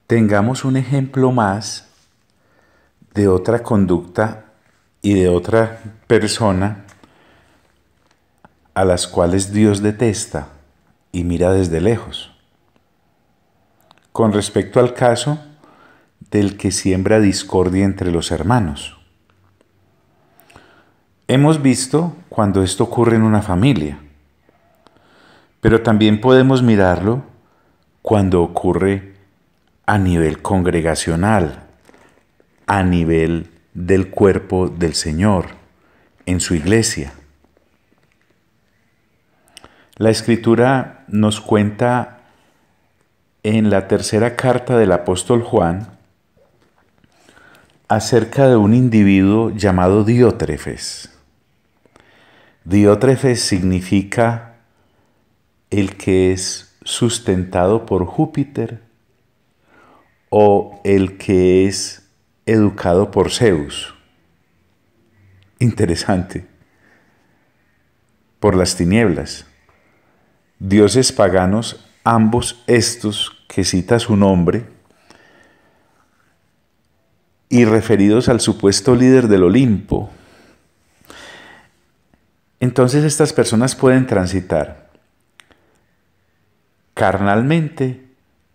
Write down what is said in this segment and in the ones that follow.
tengamos un ejemplo más de otra conducta y de otra persona a las cuales Dios detesta y mira desde lejos. Con respecto al caso del que siembra discordia entre los hermanos. Hemos visto cuando esto ocurre en una familia, pero también podemos mirarlo cuando ocurre a nivel congregacional, a nivel del cuerpo del Señor, en su iglesia. La Escritura nos cuenta en la tercera carta del apóstol Juan acerca de un individuo llamado Diótrefes. Diótrefes significa el que es sustentado por Júpiter o el que es educado por Zeus. Interesante. Por las tinieblas. Dioses paganos, ambos estos que cita su nombre, y referidos al supuesto líder del Olimpo. Entonces estas personas pueden transitar carnalmente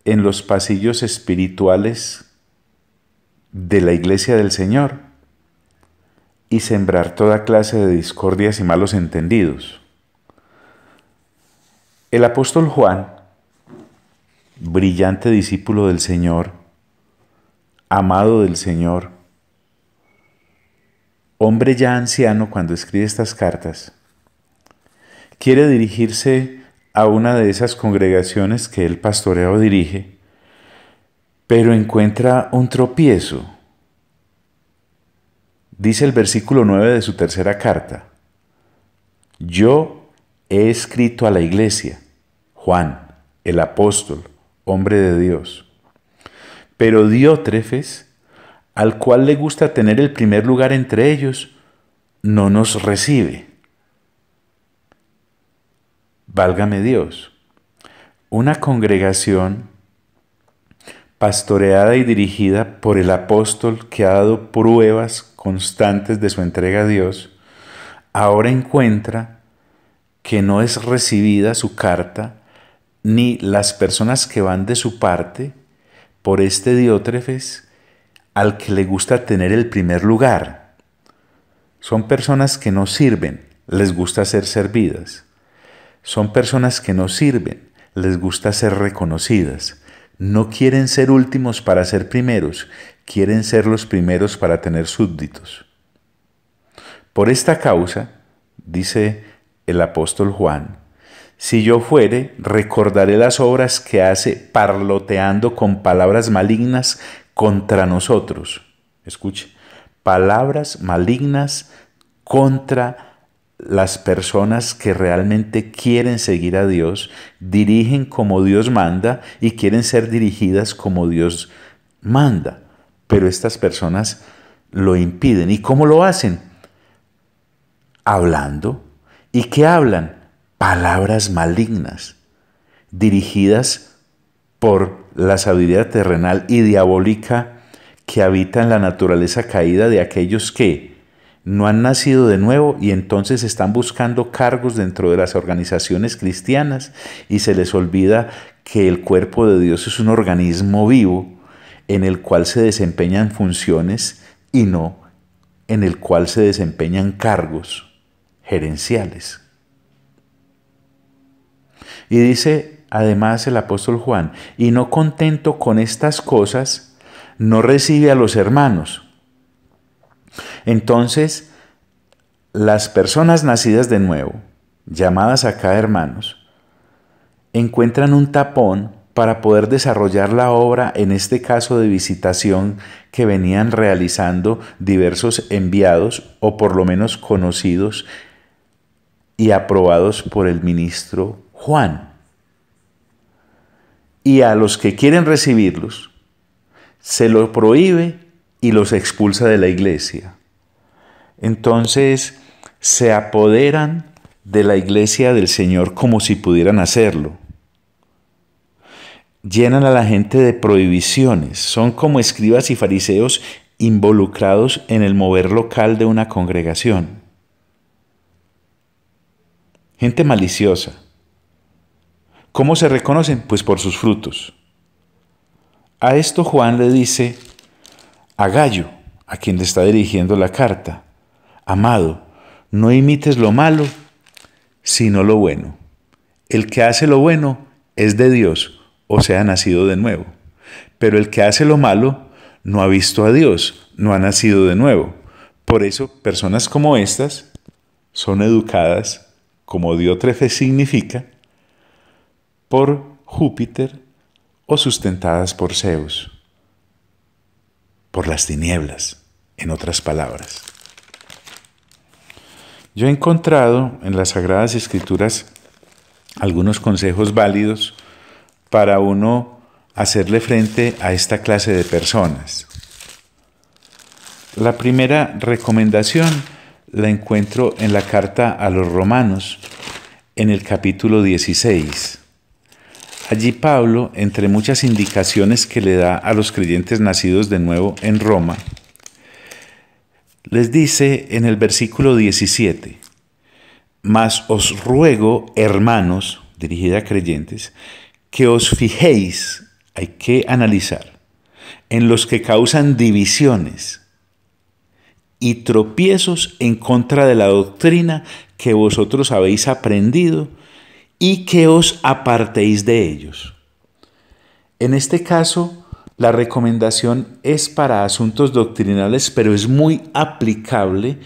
en los pasillos espirituales de la iglesia del Señor y sembrar toda clase de discordias y malos entendidos. El apóstol Juan, brillante discípulo del Señor, amado del Señor, hombre ya anciano cuando escribe estas cartas, quiere dirigirse a una de esas congregaciones que él pastorea o dirige, pero encuentra un tropiezo. Dice el versículo 9 de su tercera carta: yo he escrito a la iglesia, Juan, el apóstol, hombre de Dios. Pero Diótrefes, al cual le gusta tener el primer lugar entre ellos, no nos recibe. Válgame Dios. Una congregación pastoreada y dirigida por el apóstol que ha dado pruebas constantes de su entrega a Dios, ahora encuentra que no es recibida su carta ni las personas que van de su parte por este Diótrefes al que le gusta tener el primer lugar. Son personas que no sirven, les gusta ser servidas. Son personas que no sirven, les gusta ser reconocidas. No quieren ser últimos para ser primeros, quieren ser los primeros para tener súbditos. Por esta causa, dice el apóstol Juan, si yo fuere, recordaré las obras que hace parloteando con palabras malignas contra nosotros. Escuche, palabras malignas contra las personas que realmente quieren seguir a Dios, dirigen como Dios manda y quieren ser dirigidas como Dios manda. Pero estas personas lo impiden. ¿Y cómo lo hacen? Hablando. ¿Y qué hablan? Palabras malignas, dirigidas por la sabiduría terrenal y diabólica que habita en la naturaleza caída de aquellos que no han nacido de nuevo y entonces están buscando cargos dentro de las organizaciones cristianas y se les olvida que el cuerpo de Dios es un organismo vivo en el cual se desempeñan funciones y no en el cual se desempeñan cargos gerenciales. Y dice además el apóstol Juan, y no contento con estas cosas, no recibe a los hermanos. Entonces, las personas nacidas de nuevo, llamadas acá hermanos, encuentran un tapón para poder desarrollar la obra, en este caso de visitación que venían realizando diversos enviados o por lo menos conocidos y aprobados por el ministro Juan. Y a los que quieren recibirlos, se lo prohíbe y los expulsa de la iglesia. Entonces se apoderan de la iglesia del Señor como si pudieran hacerlo. llenan a la gente de prohibiciones, son como escribas y fariseos involucrados en el mover local de una congregación. Gente maliciosa. ¿Cómo se reconocen? Pues por sus frutos. A esto Juan le dice a Gallo, a quien le está dirigiendo la carta: amado, no imites lo malo, sino lo bueno. El que hace lo bueno es de Dios, o sea, nacido de nuevo. Pero el que hace lo malo no ha visto a Dios, no ha nacido de nuevo. Por eso, personas como estas son educadas, como Diótrefes significa, por Júpiter o sustentadas por Zeus, por las tinieblas, en otras palabras. Yo he encontrado en las Sagradas Escrituras algunos consejos válidos para uno hacerle frente a esta clase de personas. La primera recomendación la encuentro en la carta a los Romanos, en el capítulo 16. Allí Pablo, entre muchas indicaciones que le da a los creyentes nacidos de nuevo en Roma, les dice en el versículo 17: mas os ruego, hermanos, dirigida a creyentes, que os fijéis, hay que analizar, en los que causan divisiones y tropiezos en contra de la doctrina que vosotros habéis aprendido, y que os apartéis de ellos. En este caso, la recomendación es para asuntos doctrinales, pero es muy aplicable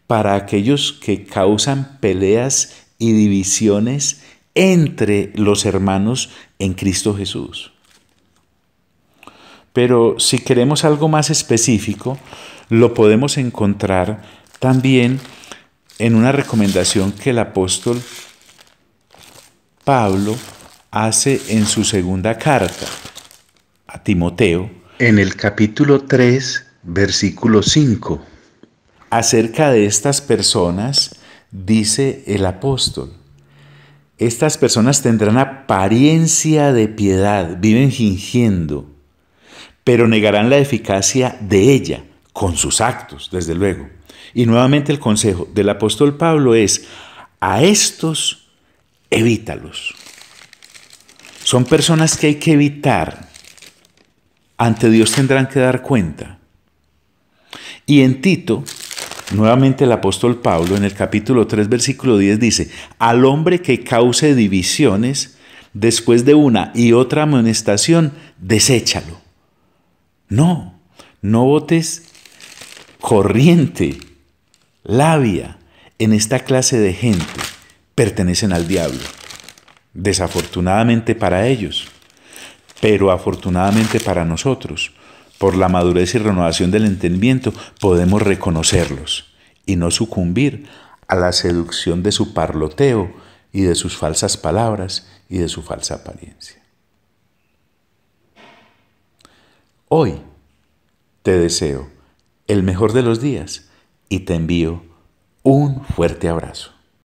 para aquellos que causan peleas y divisiones entre los hermanos en Cristo Jesús. Pero si queremos algo más específico, lo podemos encontrar también en una recomendación que el apóstol Pablo hace en su segunda carta a Timoteo, en el capítulo 3, versículo 5. Acerca de estas personas, dice el apóstol: estas personas tendrán apariencia de piedad, viven fingiendo, pero negarán la eficacia de ella con sus actos, desde luego. Y nuevamente el consejo del apóstol Pablo es: a estos evítalos. Son personas que hay que evitar. Ante Dios tendrán que dar cuenta. Y en Tito, nuevamente el apóstol Pablo, en el capítulo 3, versículo 10, dice: al hombre que cause divisiones, después de una y otra amonestación, deséchalo. No botes corriente, labia en esta clase de gente. Pertenecen al diablo. Desafortunadamente para ellos, pero afortunadamente para nosotros, por la madurez y renovación del entendimiento, podemos reconocerlos y no sucumbir a la seducción de su parloteo y de sus falsas palabras y de su falsa apariencia. Hoy te deseo el mejor de los días y te envío un fuerte abrazo.